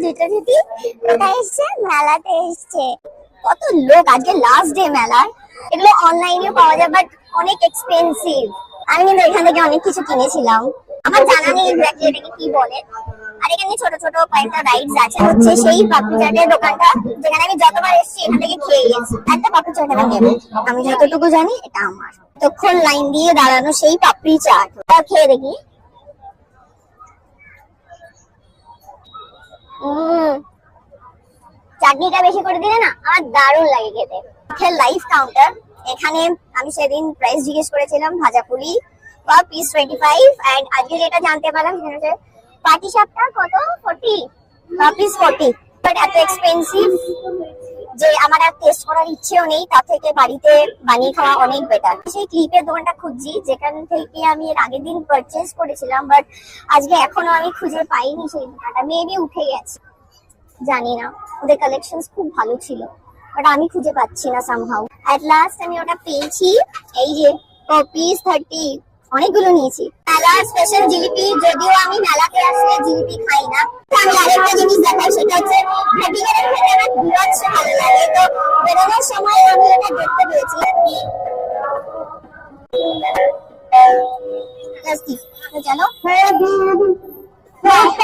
দুটো দিদি কোথায় এসছে? মেলাতে এসছে। কত লোক, আজকে লাস্ট ডে মেলার। এগুলো অনলাইনেও পাওয়া যায়, বাট অনেক এক্সপেন্সিভ। আমি কিন্তু এখান থেকে অনেক কিছু কিনেছিলাম। আমার জানা নেই এক্স্যাক্টলি এটাকে কি বলে। আর এখানে ছোট ছোট কয়েকটা রাইডস আছে। হচ্ছে সেই পাপড়ি চাটের দোকানটা যেখানে আমি যতবার এসেছি এখান থেকে খেয়ে গেছি। একটা পাপড়ি চাট আমি নেব, আমি যতটুকু জানি এটা আমার। তখন লাইন দিয়ে দাঁড়ানো সেই পাপড়ি চাট, খেয়ে দেখি। চাটনিটা বেশি করে দিলে না আমার দারুণ লাগে খেতে। লাইভ কাউন্টার, এখানে আমি সেদিন প্রাইস জিজ্ঞেস করেছিলাম ভাজাপুরি বা পিস 25, এন্ড আজকে যেটা জানতে পারলাম সেটা হচ্ছে পাটি সাপটা কত 40 বা পিস 40। বাট এত এক্সপেন্সিভ যে আমার আর টেস্ট করার ইচ্ছেও নেই, তার থেকে বাড়িতে বানিয়ে খাওয়া অনেক বেটার। সেই ক্লিপের দোকানটা খুঁজছি যেখান থেকে আমি এর আগের দিন পারচেজ করেছিলাম, বাট আজকে এখনো আমি খুঁজে পাইনি সেই দোকানটা। মেবি উঠে গেছে, জানি না। ওদের কালেকশন খুব ভালো ছিল, বাট আমি খুঁজে পাচ্ছি না সামহাউ। এট লাস্ট আমি ওটা পেয়েছি। এই যে পিস 30, অনেকগুলো নিয়েছি। মেলার স্পেশাল জিলিপি, যদিও আমি মেলাতে আসলে জিলিপি খাই না। আমি আরেকটা জিনিস দেখাই, সেটা হচ্ছে খাদিগারের খেতে আমার বিরাট ভালো লাগে। তো বেরোনোর সময় আমি এটা দেখতে পেয়েছি। চলো